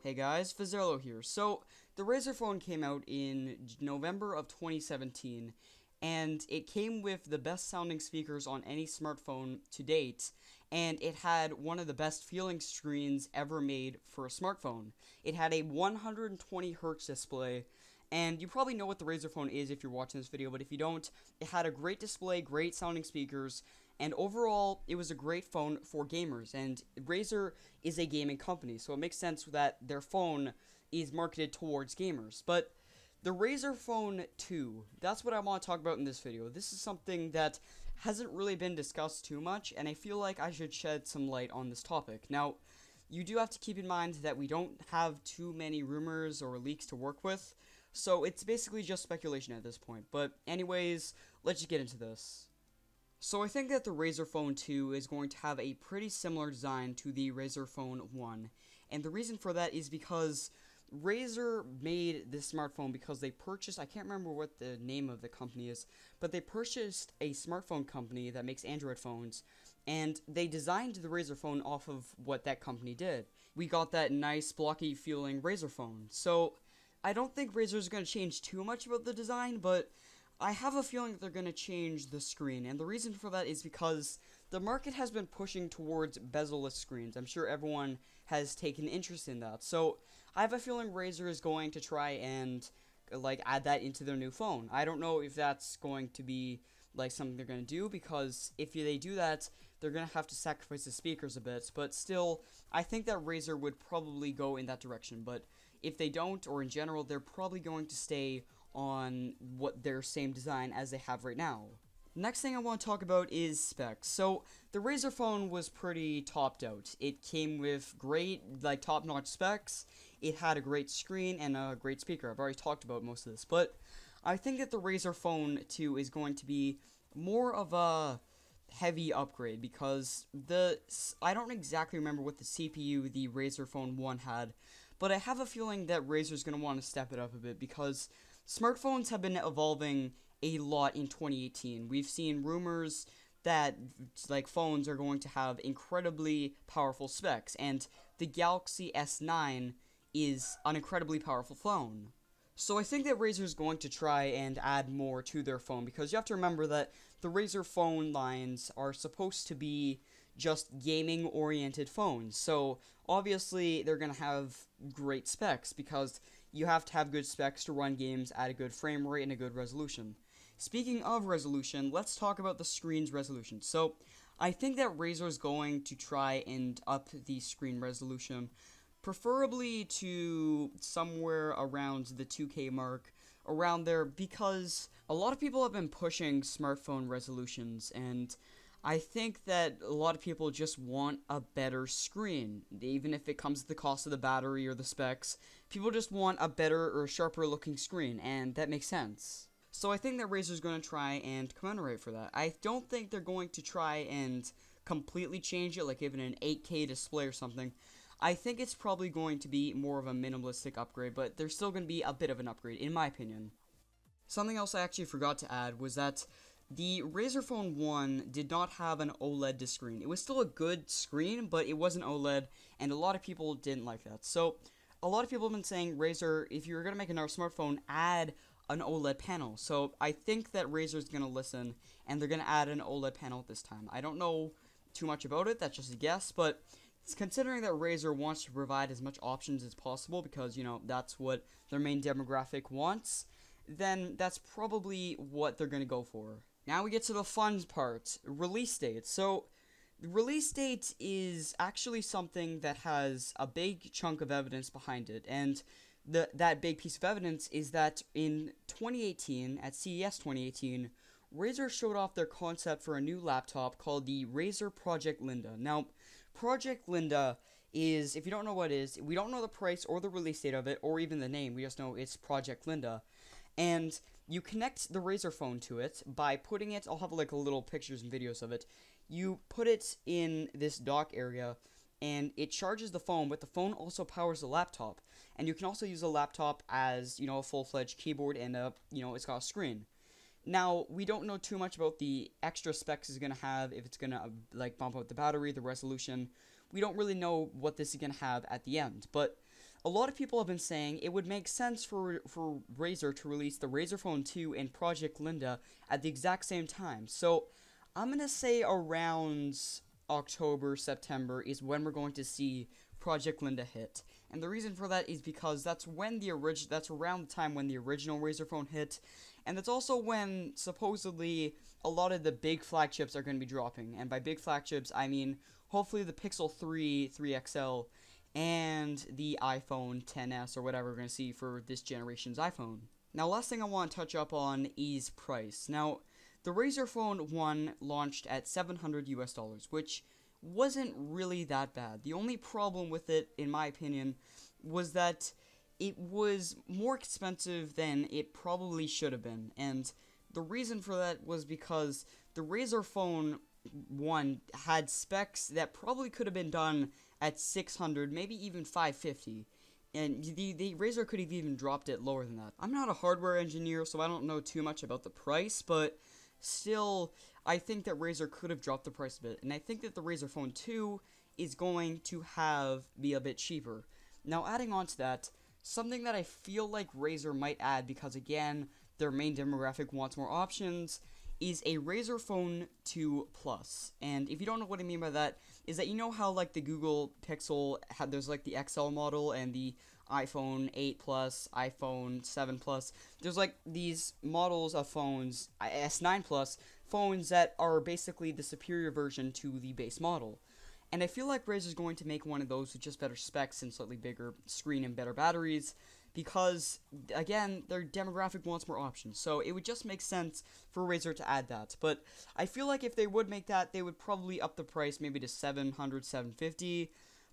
Hey guys, Fazerlo here. So, the Razer Phone came out in November of 2017, and it came with the best sounding speakers on any smartphone to date, and it had one of the best feeling screens ever made for a smartphone. It had a 120Hz display, and you probably know what the Razer Phone is if you're watching this video, but if you don't, it had a great display, great sounding speakers, and overall, it was a great phone for gamers. And Razer is a gaming company, so it makes sense that their phone is marketed towards gamers. But the Razer Phone 2, that's what I want to talk about in this video. This is something that hasn't really been discussed too much, and I feel like I should shed some light on this topic. Now, you do have to keep in mind that we don't have too many rumors or leaks to work with, so it's basically just speculation at this point. But anyways, let's just get into this. So I think that the Razer Phone 2 is going to have a pretty similar design to the Razer Phone 1, and the reason for that is because Razer made this smartphone because they purchased, I can't remember what the name of the company is, but they purchased a smartphone company that makes Android phones, and they designed the Razer Phone off of what that company did. We got that nice blocky feeling Razer Phone, so I don't think Razer is going to change too much about the design, but I have a feeling that they're going to change the screen, and the reason for that is because the market has been pushing towards bezel-less screens. I'm sure everyone has taken interest in that, so I have a feeling Razer is going to try and add that into their new phone. I don't know if that's going to be something they're going to do, because if they do that, they're going to have to sacrifice the speakers a bit, but still, I think that Razer would probably go in that direction. But if they don't, or in general, they're probably going to stay on what their same design as they have right now. Next thing I want to talk about is specs. So, the Razer Phone was pretty topped out. It came with great, top-notch specs. It had a great screen and a great speaker. I've already talked about most of this, but I think that the Razer Phone 2 is going to be more of a heavy upgrade, because I don't exactly remember what the CPU the Razer Phone 1 had, but I have a feeling that Razer's going to want to step it up a bit, because smartphones have been evolving a lot in 2018. We've seen rumors that phones are going to have incredibly powerful specs, and the Galaxy S9 is an incredibly powerful phone. So I think that Razer is going to try and add more to their phone, because you have to remember that the Razer phone lines are supposed to be just gaming-oriented phones. So obviously they're going to have great specs, because you have to have good specs to run games at a good frame rate and a good resolution. Speaking of resolution, let's talk about the screen's resolution. So I think that Razer is going to try and up the screen resolution, preferably to somewhere around the 2K mark, around there, because a lot of people have been pushing smartphone resolutions, and I think that a lot of people just want a better screen, even if it comes at the cost of the battery or the specs. People just want a better or sharper looking screen, and that makes sense. So I think that Razer's going to try and commemorate for that. I don't think they're going to try and completely change it, like give it an 8K display or something. I think it's probably going to be more of a minimalistic upgrade, but there's still going to be a bit of an upgrade, in my opinion. Something else I actually forgot to add was that the Razer Phone 1 did not have an OLED screen. It was still a good screen, but it wasn't OLED, and a lot of people didn't like that. So, a lot of people have been saying, Razer, if you're going to make another smartphone, add an OLED panel. So, I think that Razer's going to listen, and they're going to add an OLED panel this time. I don't know too much about it, that's just a guess, but considering that Razer wants to provide as much options as possible, because, that's what their main demographic wants, then that's probably what they're going to go for. Now we get to the fun part, release date. So, the release date is actually something that has a big chunk of evidence behind it, and that big piece of evidence is that in 2018, at CES 2018, Razer showed off their concept for a new laptop called the Razer Project Linda. Now, Project Linda is, if you don't know what it is, we don't know the price or the release date of it, or even the name, we just know it's Project Linda. And you connect the Razer phone to it by putting it, I'll have little pictures and videos of it. You put it in this dock area, and it charges the phone, but the phone also powers the laptop. And you can also use the laptop as, a full-fledged keyboard, and, it's got a screen. Now, we don't know too much about the extra specs it's going to have, if it's going to, bump up the battery, the resolution. We don't really know what this is going to have at the end, but a lot of people have been saying it would make sense for Razer to release the Razer Phone 2 and Project Linda at the exact same time. So I'm going to say around October, September is when we're going to see Project Linda hit. And the reason for that is because that's around the time when the original Razer phone hit, and that's also when supposedly a lot of the big flagships are going to be dropping. And by big flagships, I mean hopefully the Pixel 3, 3XL, and the iPhone XS or whatever we're going to see for this generation's iPhone. Now, last thing I want to touch up on is price. Now, the Razer Phone 1 launched at $700 US, which wasn't really that bad. The only problem with it, in my opinion, was that it was more expensive than it probably should have been. And the reason for that was because the Razer Phone 1 had specs that probably could have been done at 600, maybe even 550. And the Razer could have even dropped it lower than that. I'm not a hardware engineer, so I don't know too much about the price, but still, I think that Razer could have dropped the price a bit. And I think that the Razer Phone 2 is going to be a bit cheaper. Now, adding on to that, something that I feel like Razer might add, because again, their main demographic wants more options, is a Razer Phone 2 Plus. And if you don't know what I mean by that, is that you know how like the Google Pixel there's like the XL model and the iPhone 8 Plus, iPhone 7 Plus. There's like these models of phones, S9 Plus, phones that are basically the superior version to the base model. And I feel like Razer's going to make one of those with just better specs and slightly bigger screen and better batteries, because, again, their demographic wants more options. So it would just make sense for Razer to add that. But I feel like if they would make that, they would probably up the price maybe to $700, $750.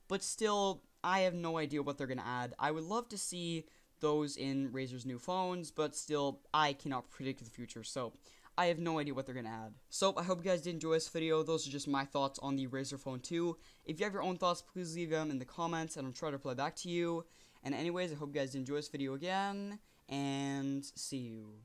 But still, I have no idea what they're going to add. I would love to see those in Razer's new phones, but still, I cannot predict the future. So I have no idea what they're going to add. So I hope you guys did enjoy this video. Those are just my thoughts on the Razer Phone 2. If you have your own thoughts, please leave them in the comments, and I'll try to reply back to you. And anyways, I hope you guys enjoy this video again, and see you.